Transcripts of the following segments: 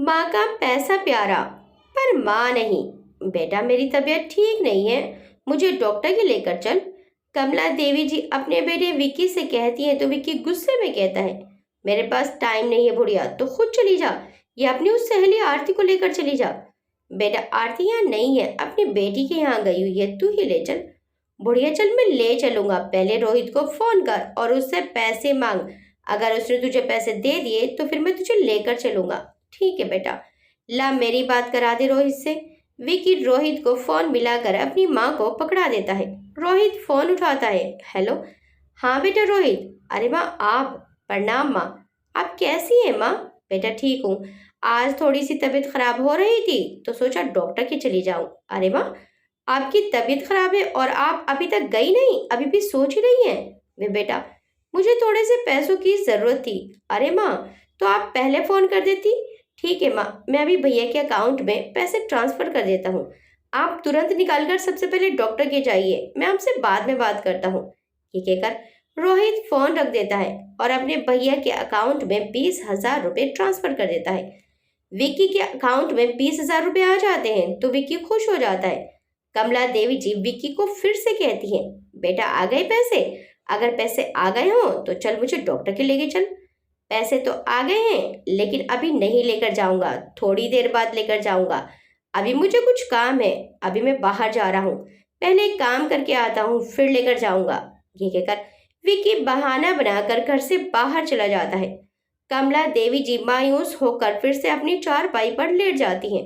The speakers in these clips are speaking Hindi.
माँ का पैसा प्यारा, पर माँ नहीं। बेटा मेरी तबीयत ठीक नहीं है, मुझे डॉक्टर के लेकर चल। कमला देवी जी अपने बेटे विक्की से कहती हैं तो विक्की गुस्से में कहता है, मेरे पास टाइम नहीं है बुढ़िया, तो खुद चली जा या अपनी उस सहेली आरती को लेकर चली जा। बेटा आरती यहाँ नहीं है, अपनी बेटी के यहाँ गई हुई है, तू ही ले चल। बुढ़िया चल मैं ले चलूंगा, पहले रोहित को फोन कर और उससे पैसे मांग। अगर उसने तुझे पैसे दे दिए तो फिर मैं तुझे लेकर चलूंगा। ठीक है बेटा, ला मेरी बात करा दे रोहित से। विकी रोहित को फोन मिलाकर अपनी माँ को पकड़ा देता है। रोहित फोन उठाता है। हेलो। हाँ बेटा रोहित। अरे माँ आप। प्रणाम माँ। आप कैसी हैं माँ? बेटा ठीक हूँ, आज थोड़ी सी तबीयत खराब हो रही थी तो सोचा डॉक्टर के चली जाऊं। अरे माँ, आपकी तबीयत खराब है और आप अभी तक गई नहीं, अभी भी सोच ही रही हैं? वे बेटा मुझे थोड़े से पैसों की जरूरत थी। अरे माँ, तो आप पहले फोन कर देती। ठीक है माँ, मैं अभी भैया के अकाउंट में पैसे ट्रांसफर कर देता हूँ। आप तुरंत निकाल कर सबसे पहले डॉक्टर के जाइए, मैं आपसे बाद में बात करता हूँ। ये कहकर रोहित फोन रख देता है और अपने भैया के अकाउंट में 20,000 रुपये ट्रांसफर कर देता है। विक्की के अकाउंट में 20,000 रुपये आ जाते हैं तो विक्की खुश हो जाता है। कमला देवी जी विक्की को फिर से कहती हैं, बेटा आ गए पैसे? अगर पैसे आ गए हो तो चल मुझे डॉक्टर के लेके चल। पैसे तो आ गए हैं लेकिन अभी नहीं लेकर जाऊंगा, थोड़ी देर बाद लेकर जाऊंगा। अभी मुझे कुछ काम है, अभी मैं बाहर जा रहा हूँ, पहले एक काम करके आता हूँ फिर लेकर जाऊंगा। ये कहकर विक्की बहाना बनाकर घर से बाहर चला जाता है। कमला देवी जी मायूस होकर फिर से अपनी चारपाई पर लेट जाती हैं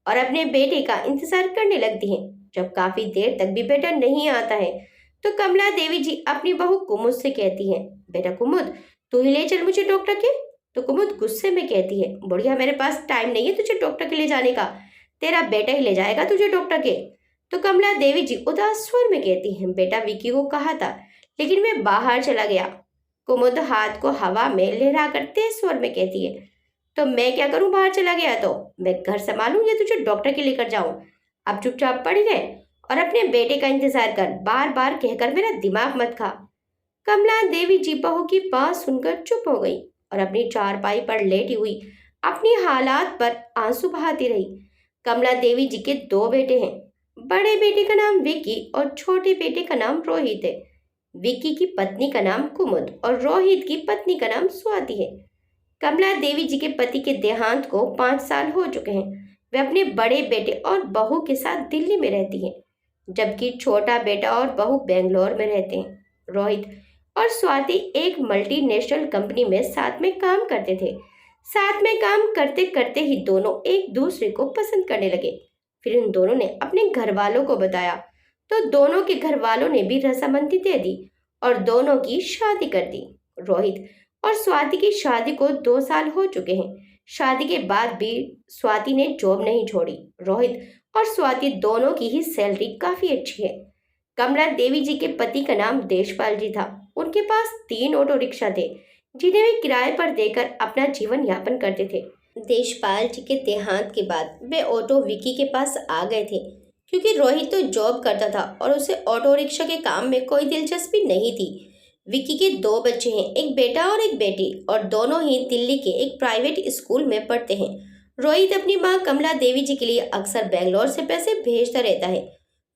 और अपने बेटे का इंतजार करने लगती हैं। जब काफी देर तक भी बेटा नहीं आता है तो कमला देवी जी अपनी बहू कुमुद से कहती हैं, बेटा कुमुद तू ही ले चल मुझे डॉक्टर के। तो कुमुद गुस्से में कहती है, बुढ़िया मेरे पास टाइम नहीं है तुझे डॉक्टर के ले जाने का, तेरा बेटा ही ले जाएगा तुझे डॉक्टर के। तो कमला देवी जी उदास स्वर में कहती हैं, बेटा विक्की को कहा था लेकिन मैं बाहर चला गया। कुमुद हाथ को हवा में लहराकर तेज स्वर में कहती है, तो मैं क्या करूं, बाहर चला गया तो मैं घर संभालूं या तुझे डॉक्टर के लेकर जाऊं? अब चुपचाप पड़ी रहे और अपने बेटे का इंतजार कर, बार बार कहकर मेरा दिमाग मत खा। कमला देवी जी बहू की बात सुनकर चुप हो गई और अपनी चारपाई पर लेटी हुई अपनी हालात पर आंसू बहाती रही। कमला देवी जी के दो बेटे हैं, बड़े बेटे का नाम विक्की और छोटे बेटे का नाम रोहित है। विक्की की पत्नी का नाम कुमुद और रोहित की पत्नी का नाम स्वाति है। कमला देवी जी के पति के देहांत को 5 साल हो चुके हैं। वे अपने बड़े बेटे और बहू के साथ दिल्ली में रहती हैं, जबकि छोटा बेटा और बहू बेंगलोर में रहते हैं। रोहित और स्वाति एक मल्टीनेशनल कंपनी में साथ में काम करते थे। साथ में काम करते करते ही दोनों एक दूसरे को पसंद करने लगे। फिर इन दोनों ने अपने घर वालों को बताया तो दोनों के घर वालों ने भी रजामंदी दे दी और दोनों की शादी कर दी। रोहित और स्वाति की शादी को 2 साल हो चुके हैं। शादी के बाद भी स्वाति ने जॉब नहीं छोड़ी। रोहित और स्वाति दोनों की ही सैलरी काफी अच्छी है। कमला देवी जी के पति का नाम देशपाल जी था। उनके पास 3 ऑटो रिक्शा थे जिन्हें वे किराए पर देकर अपना जीवन यापन करते थे। देशपाल जी के देहांत के बाद वे ऑटो विकी के पास आ गए थे, क्योंकि रोहित तो जॉब करता था और उसे ऑटो रिक्शा के काम में कोई दिलचस्पी नहीं थी। विकी के 2 बच्चे हैं, एक बेटा और एक बेटी, और दोनों ही दिल्ली के एक प्राइवेट स्कूल में पढ़ते हैं। रोहित अपनी माँ कमला देवी जी के लिए अक्सर बेंगलोर से पैसे भेजता रहता है।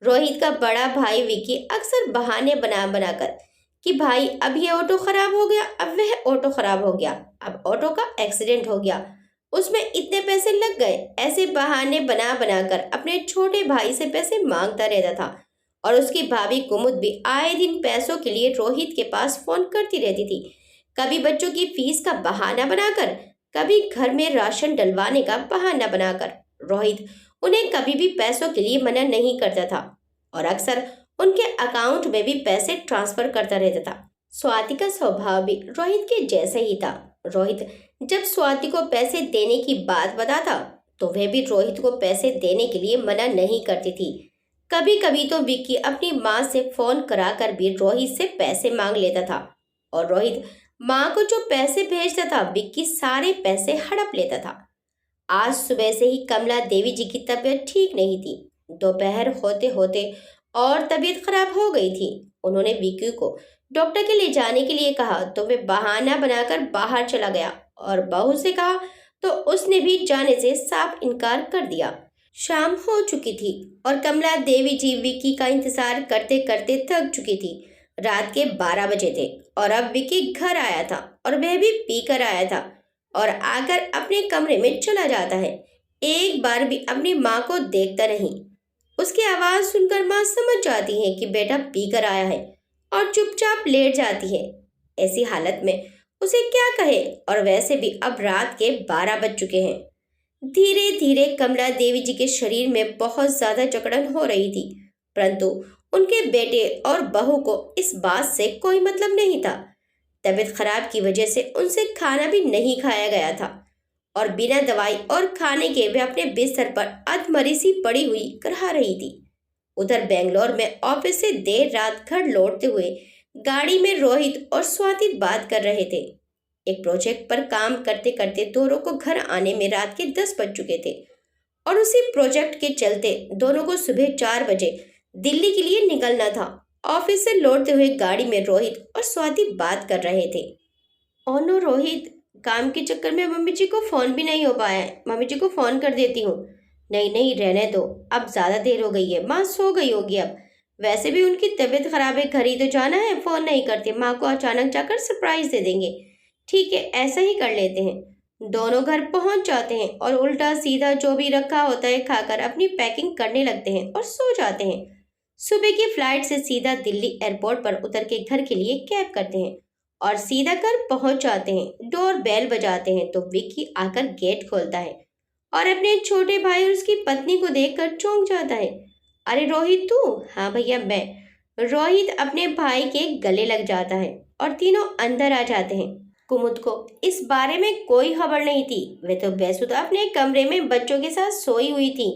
रोहित का बड़ा भाई विकी अक्सर बहाने बना बनाकर कि भाई अब ये ऑटो खराब हो गया, अब वह ऑटो खराब हो गया, अब ऑटो का एक्सीडेंट हो गया, उसमें इतने पैसे लग गए, ऐसे बहाने बना बनाकर अपने छोटे भाई से पैसे मांगता रहता था। और उसकी भाभी कुमुद भी आए दिन पैसों के लिए रोहित के पास फोन करती रहती थी, कभी बच्चों की फीस का बहाना बनाकर, कभी घर में राशन डलवाने का बहाना बनाकर। रोहित उन्हें कभी भी पैसों के लिए मना नहीं करता था और अक्सर उनके अकाउंट में भी पैसे ट्रांसफर करता रहता था। स्वाति का स्वभाव भी रोहित के जैसे ही था। रोहित जब स्वाति को पैसे देने की बात बताता तो वह भी रोहित को पैसे देने के लिए मना नहीं करती थी। कभी कभी तो विक्की अपनी माँ से फोन कराकर भी रोहित से पैसे मांग लेता था और रोहित माँ को जो पैसे भेजता था विक्की सारे पैसे हड़प लेता था। आज सुबह से ही कमला देवी जी की तबीयत ठीक नहीं थी। दोपहर होते होते और तबीयत खराब हो गई थी। उन्होंने विक्की को डॉक्टर के ले जाने के लिए कहा तो वे बहाना बनाकर बाहर चला गया और बहू से कहा तो उसने भी जाने से साफ इनकार कर दिया। शाम हो चुकी थी और कमला देवी जी विक्की का इंतजार करते करते थक चुकी थी। रात के 12 बजे थे और अब विक्की घर आया था और वह भी पी कर आया था और आकर अपने कमरे में चला जाता है। एक बार भी अपनी माँ को देखता नहीं। उसकी आवाज सुनकर माँ समझ जाती है कि बेटा पी कर आया है और चुपचाप लेट जाती है। ऐसी हालत में उसे क्या कहे, और वैसे भी अब रात के 12 बज चुके हैं। धीरे धीरे कमला देवी जी के शरीर में बहुत ज्यादा जकड़न हो रही थी, परंतु उनके बेटे और बहू को इस बात से कोई मतलब नहीं था। तबीयत खराब की वजह से उनसे खाना भी नहीं खाया गया था और बिना दवाई और खाने के वे अपने बिस्तर पर अधमरी सी पड़ी हुई करहा रही थी। उधर बेंगलोर में ऑफिस से देर रात घर लौटते हुए गाड़ी में रोहित और स्वाति बात कर रहे थे। एक प्रोजेक्ट पर काम करते करते दोनों को घर आने में रात के 10 बज चुके थे और उसी प्रोजेक्ट के चलते दोनों को सुबह 4 बजे दिल्ली के लिए निकलना था। ऑफिस से लौटते हुए गाड़ी में रोहित और स्वाति बात कर रहे थे। ओ नो रोहित, काम के चक्कर में मम्मी जी को फोन भी नहीं हो पाया है। मम्मी जी को फोन कर देती हूँ। नहीं नहीं, रहने दो, अब ज्यादा देर हो गई है, माँ सो गई होगी अब। वैसे भी उनकी तबीयत खराब है, घर ही तो जाना है, फोन नहीं करते, माँ को अचानक जाकर सरप्राइज दे देंगे। ठीक है, ऐसा ही कर लेते हैं। दोनों घर पहुंच जाते हैं और उल्टा सीधा जो भी रखा होता है खाकर अपनी पैकिंग करने लगते हैं और सो जाते हैं। सुबह की फ्लाइट से सीधा दिल्ली एयरपोर्ट पर उतर के घर के लिए कैब करते हैं और सीधा घर पहुंच जाते हैं। डोर बेल बजाते हैं तो विक्की आकर गेट खोलता है और अपने छोटे भाई और उसकी पत्नी को देखकर चौंक जाता है। अरे रोहित, तू? हाँ भैया, मैं। रोहित अपने भाई के गले लग जाता है और तीनों अंदर आ जाते हैं। कुमुद को इस बारे में कोई खबर नहीं थी। वे तो बेसुधा अपने कमरे में बच्चों के साथ सोई हुई थी।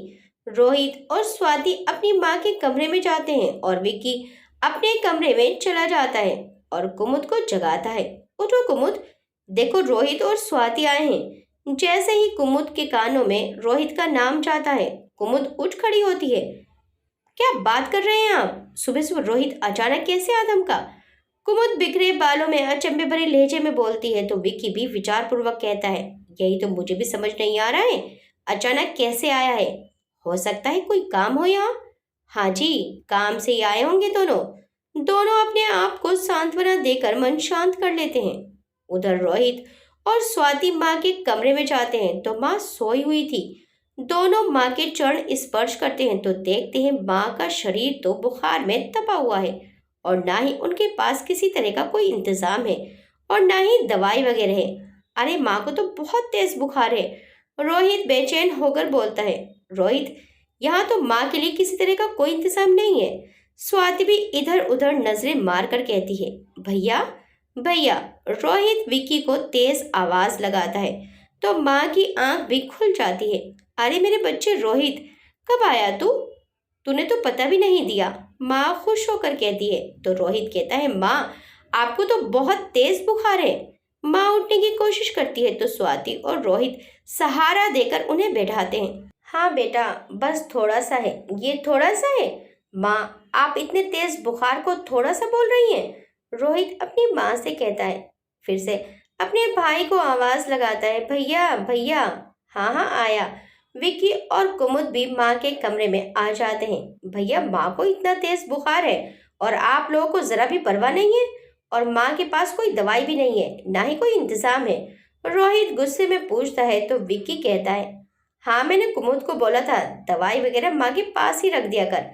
रोहित और स्वाति अपनी माँ के कमरे में जाते हैं और विक्की अपने कमरे में चला जाता है और कुमुद को जगाता है। उठो कुमुद, देखो रोहित और स्वाति आए हैं। जैसे ही कुमुद के कानों में रोहित का नाम जाता है, कुमुद उठ खड़ी होती है। क्या बात कर रहे हैं आप? सुबह सुबह रोहित अचानक कैसे आ धमका? कुमुद बिखरे बालों में अचंभे भरे लहजे में बोलती है तो विक्की भी विचार पूर्वक कहता है, यही तो मुझे भी समझ नहीं आ रहा है, अचानक कैसे आया है? हो सकता है कोई काम हो यहाँ। हाँ जी, काम से ही आए होंगे दोनों। दोनों अपने आप को सांत्वना देकर मन शांत कर लेते हैं। उधर रोहित और स्वाति माँ के कमरे में जाते हैं तो माँ सोई हुई थी। दोनों माँ के चरण स्पर्श करते हैं तो देखते हैं माँ का शरीर तो बुखार में तपा हुआ है और ना ही उनके पास किसी तरह का कोई इंतजाम है और ना ही दवाई वगैरह है। अरे माँ को तो बहुत तेज बुखार है, रोहित बेचैन होकर बोलता है। रोहित, यहाँ तो माँ के लिए किसी तरह का कोई इंतजाम नहीं है। स्वाति भी इधर उधर नजरें मार कर कहती है, भैया भैया। रोहित विक्की को तेज आवाज लगाता है तो माँ की आंख भी खुल जाती है। अरे मेरे बच्चे रोहित, कब आया तू? तूने तो पता भी नहीं दिया, माँ खुश होकर कहती है। तो रोहित कहता है, माँ आपको तो बहुत तेज बुखार है। माँ उठने की कोशिश करती है तो स्वाति और रोहित सहारा देकर उन्हें बैठाते हैं। हाँ बेटा, बस थोड़ा सा है, ये थोड़ा सा है। माँ, आप इतने तेज बुखार को थोड़ा सा बोल रही हैं? रोहित अपनी माँ से कहता है। फिर से अपने भाई को आवाज लगाता है, भैया भैया। हाँ हाँ, आया। विक्की और कुमुद भी माँ के कमरे में आ जाते हैं। भैया, माँ को इतना तेज बुखार है और आप लोगों को जरा भी परवाह नहीं है, और माँ के पास कोई दवाई भी नहीं है, ना ही कोई इंतजाम है। रोहित गुस्से में पूछता है तो विक्की कहता है, हाँ मैंने कुमुद को बोला था दवाई वगैरह माँ के पास ही रख दिया कर।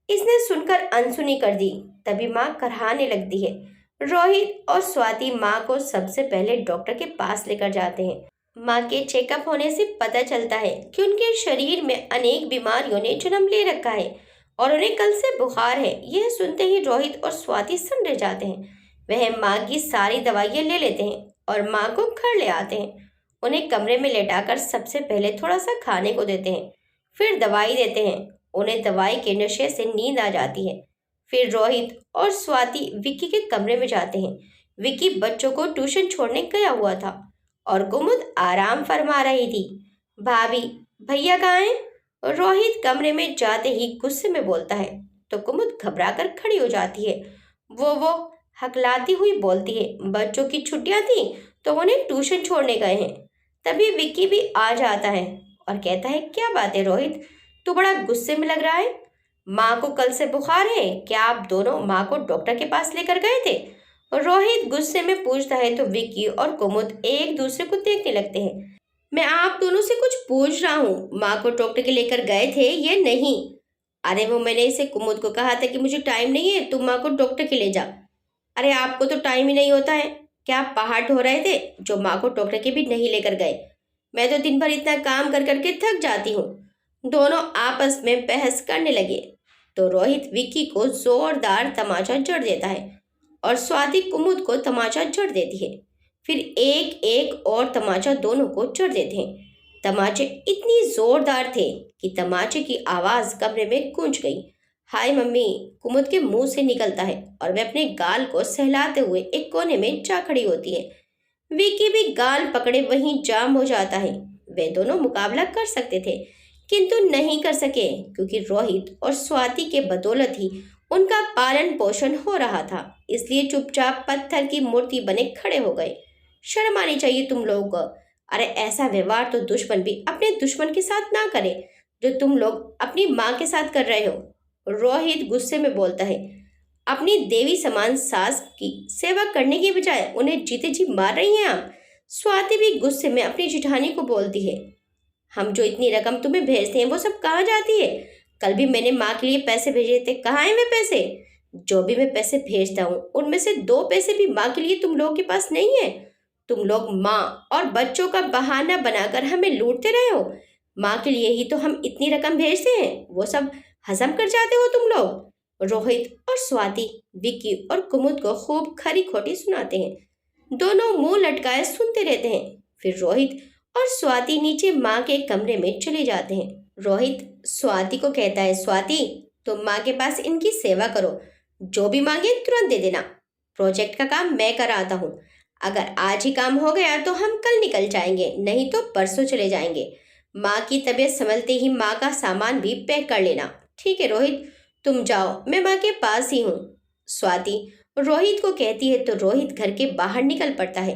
इसने सुनकर अनसुनी कर दी। तभी माँ करहाने लगती है। रोहित और स्वाति माँ को सबसे पहले डॉक्टर के पास लेकर जाते हैं। माँ के चेकअप होने से पता चलता है कि उनके शरीर में अनेक बीमारियों ने जन्म ले रखा है और उन्हें कल से बुखार है। यह सुनते ही रोहित और स्वाति सन्न रह जाते हैं। वह माँ की सारी दवाइयाँ ले लेते हैं और माँ को घर ले आते हैं। उन्हें कमरे में लेटाकर सबसे पहले थोड़ा सा खाने को देते हैं, फिर दवाई देते हैं। उन्हें दवाई के नशे से नींद आ जाती है। फिर रोहित और स्वाति विक्की के कमरे में जाते हैं। विक्की बच्चों को ट्यूशन छोड़ने गया हुआ था और कुमुद आराम फरमा रही थी। भाभी, भैया कहाँ हैं? रोहित कमरे में जाते ही गुस्से में बोलता है तो कुमुद घबराकर खड़ी हो जाती है। वो हकलाती हुई बोलती है, बच्चों की छुट्टियां थी तो उन्हें ट्यूशन छोड़ने गए हैं। तभी विक्की भी आ जाता है और कहता है, क्या बात है रोहित, तू बड़ा गुस्से में लग रहा है। माँ को कल से बुखार है, क्या आप दोनों माँ को डॉक्टर के पास लेकर गए थे? रोहित गुस्से में पूछता है तो विक्की और कुमुद एक दूसरे को देखने लगते हैं। मैं आप दोनों से कुछ पूछ रहा हूँ, माँ को डॉक्टर के लेकर गए थे ये नहीं? अरे वो मैंने इसे कुमुद को कहा था कि मुझे टाइम नहीं है, तुम माँ को डॉक्टर के ले जा। अरे आपको तो टाइम ही नहीं होता है, क्या आप पहाड़ ढो रहे थे जो माँ को डॉक्टर के भी नहीं लेकर गए? मैं तो दिन भर इतना काम कर करके थक जाती हूँ। दोनों आपस में बहस करने लगे तो रोहित विक्की को जोरदार तमाचा जड़ देता है और स्वाति कुमुद को तमाचा जड़ देती है। फिर एक एक और तमाचा दोनों को जड़ देते हैं। तमाचे इतनी जोरदार थे कि तमाचे की आवाज कमरे में गूंज गई। हाय मम्मी, कुमुद के मुंह से निकलता है और वह अपने गाल को सहलाते हुए एक कोने में जा खड़ी होती है। विकी भी गाल पकड़े वहीं जाम हो जाता है। वे दोनों मुकाबला कर सकते थे किंतु नहीं कर सके क्योंकि रोहित और स्वाति के बदौलत ही उनका पालन पोषण हो रहा था। इसलिए चुपचाप पत्थर की मूर्ति बने खड़े हो गए। शर्म आनी चाहिए तुम लोगों को। अरे ऐसा व्यवहार तो दुश्मन भी अपने दुश्मन के साथ ना करे जो तुम लोग अपनी माँ के साथ कर रहे हो। रोहित गुस्से में बोलता है, अपनी देवी समान सास की सेवा करने की बजाय उन्हें जीते जी मार रही हैं आप। स्वाति भी गुस्से में अपनी जिठानी को बोलती है, हम जो इतनी रकम तुम्हें भेजते हैं वो सब कहाँ जाती है? कल भी मैंने माँ के लिए पैसे भेजे थे, कहाँ हैं वे पैसे? जो भी मैं पैसे भेजता हूँ उनमें से 2 पैसे भी माँ के लिए तुम लोगों के पास नहीं है। तुम लोग माँ और बच्चों का बहाना बनाकर हमें लूटते रहे हो। माँ के लिए ही तो हम इतनी रकम भेजते हैं, वो सब हजम कर जाते हो तुम लोग। रोहित और स्वाति विक्की और कुमुद को खूब खरी खोटी सुनाते हैं। दोनों मुंह लटकाए सुनते रहते हैं। फिर रोहित और स्वाति नीचे माँ के कमरे में चले जाते हैं। रोहित स्वाति को कहता है, स्वाति तुम माँ के पास इनकी सेवा करो, जो भी मांगे तुरंत दे देना। प्रोजेक्ट का काम मैं कराता हूँ। अगर आज ही काम हो गया तो हम कल निकल जाएंगे, नहीं तो परसों चले जाएंगे। माँ की तबीयत संभलते ही माँ का सामान भी पैक कर लेना। ठीक है रोहित, तुम जाओ, मैं माँ के पास ही हूँ। स्वाति रोहित को कहती है तो रोहित घर के बाहर निकल पड़ता है।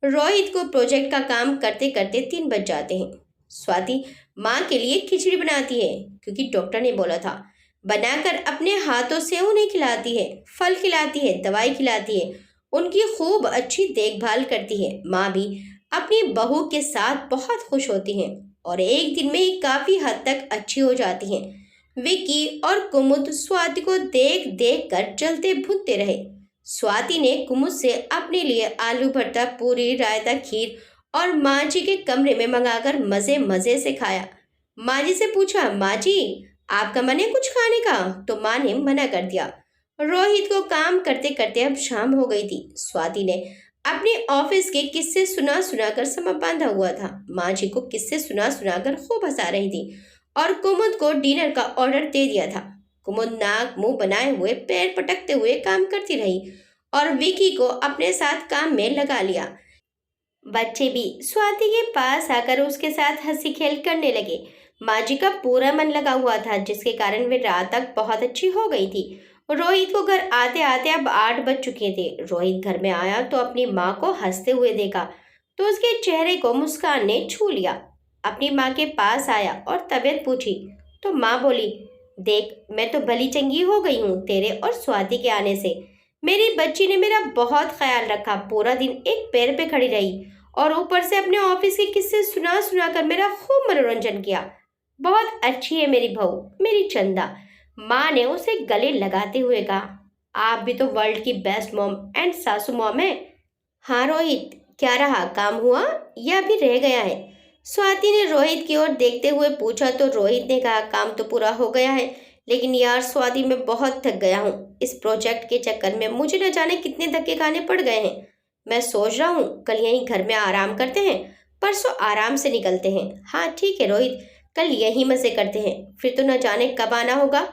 रोहित को प्रोजेक्ट का काम करते करते 3 बज जाते हैं। स्वाति माँ के लिए खिचड़ी बनाती है क्योंकि डॉक्टर ने बोला था। बनाकर अपने हाथों से उन्हें खिलाती है, फल खिलाती है, दवाई खिलाती है, उनकी खूब अच्छी देखभाल करती है। माँ भी अपनी बहू के साथ बहुत खुश होती हैं और एक दिन में ही काफी हद तक अच्छी हो जाती हैं। विक्की और कुमुद स्वाति को देख देख कर जलते भुनते रहे। स्वाति ने कुमुद से अपने लिए आलू भरता, पूरी, रायता, खीर और माँ जी के कमरे में मंगाकर मजे मजे से खाया। माँ जी से पूछा, माँ जी आपका मन है कुछ खाने का? तो माँ ने मना कर दिया। रोहित को काम करते करते अब शाम हो गई थी। स्वाति ने अपने ऑफिस के किस्से सुना सुना कर समा बांधा हुआ था। माँ जी को किस्से सुना सुना कर खूब हंसा रही थी और कुमुद को डिनर का ऑर्डर दे दिया था। कुमुद नाक मुंह बनाए हुए पैर पटकते हुए काम करती रही और विकी को अपने साथ काम में लगा लिया। बच्चे भी स्वाति के पास आकर उसके साथ हंसी खेल करने लगे। माँ जी का पूरा मन लगा हुआ था जिसके कारण वे रात तक बहुत अच्छी हो गई थी। रोहित को घर आते आते अब 8 बज चुके थे। रोहित घर में आया तो अपनी माँ को हंसते हुए देखा तो उसके चेहरे को मुस्कान ने छू लिया। अपनी माँ के पास आया और तबीयत पूछी तो माँ बोली, देख मैं तो भली चंगी हो गई हूँ तेरे और स्वाति के आने से। मेरी बच्ची ने मेरा बहुत ख्याल रखा, पूरा दिन एक पैर पे खड़ी रही और ऊपर से अपने ऑफिस के किस्से सुना सुना कर मेरा खूब मनोरंजन किया। बहुत अच्छी है मेरी बहू, मेरी चंदा, माँ ने उसे गले लगाते हुए कहा। आप भी तो वर्ल्ड की बेस्ट मॉम एंड सासू मॉम है। हाँ रोहित, क्या रहा, काम हुआ या अभी रह गया है? स्वाति ने रोहित की ओर देखते हुए पूछा तो रोहित ने कहा, काम तो पूरा हो गया है, लेकिन यार स्वाति मैं बहुत थक गया हूँ। इस प्रोजेक्ट के चक्कर में मुझे न जाने कितने धक्के खाने पड़ गए हैं। मैं सोच रहा हूँ कल यहीं घर में आराम करते हैं, परसों आराम से निकलते हैं। हाँ ठीक है रोहित, कल यही मजे करते हैं, फिर तो न जाने कब आना होगा।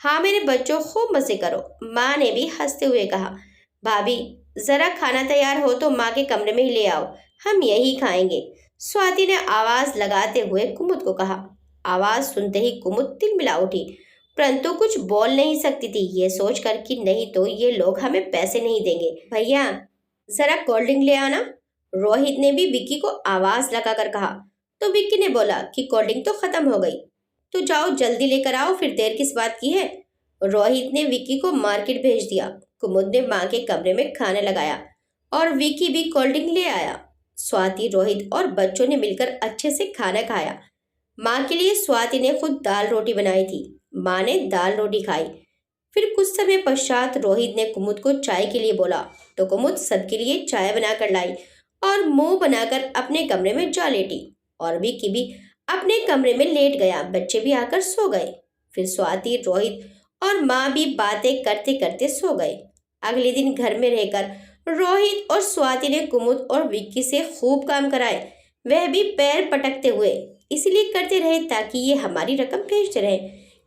हाँ मेरे बच्चों खूब मजे करो, माँ ने भी हंसते हुए कहा। भाभी जरा खाना तैयार हो तो माँ के कमरे में ही ले आओ, हम यही खाएंगे, स्वाति ने आवाज लगाते हुए कुमुद को कहा। आवाज सुनते ही कुमुद तिलमिला उठी, परंतु कुछ बोल नहीं सकती थी, ये सोचकर कि नहीं तो ये लोग हमें पैसे नहीं देंगे। भैया जरा कोल्ड ड्रिंक ले आना। रोहित ने भी विक्की को आवाज लगाकर कहा। तो विक्की ने बोला कि कोल्ड ड्रिंक तो खत्म हो गई, तो जाओ जल्दी लेकर आओ, फिर देर किस बात की है। रोहित ने विक्की को मार्केट भेज दिया। कुमुद ने माँ के कमरे में खाना लगाया और विक्की भी कोल्ड ड्रिंक ले आया। स्वाति, रोहित और बच्चों ने मिलकर अच्छे से खाना खाया। माँ के लिए स्वाति ने खुद दाल रोटी बनाई थी। माँ ने दाल रोटी खाई। फिर कुछ समय पश्चात रोहित ने कुमुद को चाय के लिए बोला, तो कुमुद सबके लिए चाय बनाकर लाई और मुंह बनाकर अपने कमरे में जा लेटी। और विक्की भी अपने कमरे में लेट गया। बच्चे भी आकर सो गए। फिर स्वाति, रोहित और माँ भी बातें करते करते सो गए। अगले दिन घर में रहकर रोहित और स्वाति ने कुमुद और विक्की से खूब काम कराए। वह भी पैर पटकते हुए इसलिए करते रहे ताकि ये हमारी रकम भेजते रहे,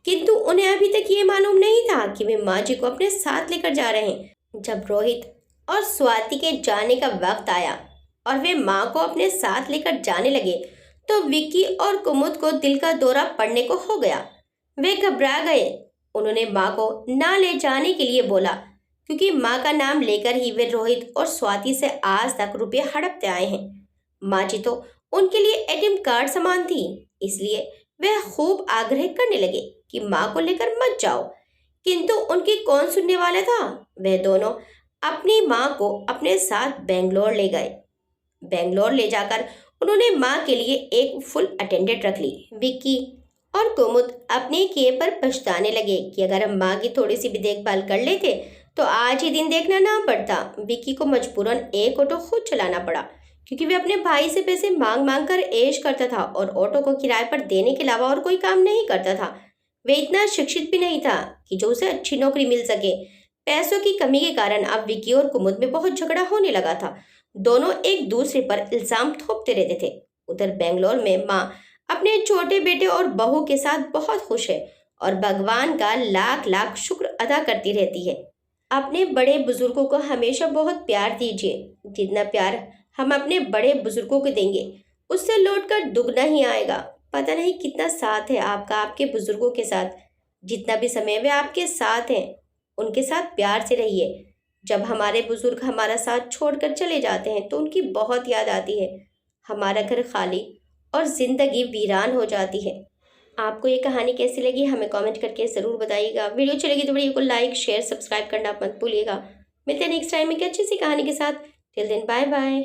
किंतु उन्हें अभी तक ये मालूम नहीं था कि वे माँ जी को अपने साथ लेकर जा रहे हैं। जब रोहित और स्वाति के जाने का वक्त आया और वे माँ को अपने साथ लेकर जाने लगे, तो विक्की और कुमुद को दिल का दौरा पड़ने को हो गया। वे घबरा गए। उन्होंने माँ को ना ले जाने के लिए बोला, क्योंकि माँ का नाम लेकर ही वे रोहित और स्वाति से आज तक रुपये हड़पते आए हैं। माँ जी तो उनके लिए एटीएम कार्ड समान थी, इसलिए वे खूब आग्रह करने लगे कि माँ को लेकर मत जाओ, किंतु उनकी कौन सुनने वाला था। वे दोनों अपनी माँ को अपने साथ बेंगलोर ले गए। बेंगलोर ले जाकर उन्होंने माँ के लिए एक फुल अटेंडेंट रख ली। विक्की और कुमुद अपने किए पर पछताने लगे कि अगर हम माँ की थोड़ी सी भी देखभाल कर लेते तो आज ही दिन देखना ना पड़ता। विक्की को मजबूरन एक ऑटो खुद चलाना पड़ा, क्योंकि वे अपने भाई से पैसे मांग मांग कर ऐश करता था और ऑटो को किराए पर देने के अलावा और कोई काम नहीं करता था। वे इतना शिक्षित भी नहीं था कि जो उसे अच्छी नौकरी मिल सके। पैसों की कमी के कारण अब विक्की और कुमुद में बहुत झगड़ा होने लगा था। दोनों एक दूसरे पर इल्जाम थोपते रहते थे। उधर बेंगलोर में माँ अपने छोटे बेटे और बहू के साथ बहुत खुश है और भगवान का लाख लाख शुक्र अदा करती रहती है। अपने बड़े बुजुर्गों को हमेशा बहुत प्यार दीजिए। जितना प्यार हम अपने बड़े बुजुर्गों को देंगे, उससे लौटकर दुगना ही आएगा। पता नहीं कितना साथ है आपका आपके बुजुर्गों के साथ। जितना भी समय वे आपके साथ हैं, उनके साथ प्यार से रहिए। जब हमारे बुजुर्ग हमारा साथ छोड़कर चले जाते हैं तो उनकी बहुत याद आती है। हमारा घर खाली और जिंदगी वीरान हो जाती है। आपको ये कहानी कैसी लगी हमें कमेंट करके ज़रूर बताइएगा। वीडियो अच्छी लगी तो वीडियो को लाइक, शेयर, सब्सक्राइब करना मत भूलिएगा। मिलते हैं नेक्स्ट टाइम एक अच्छी सी कहानी के साथ। Till then bye bye.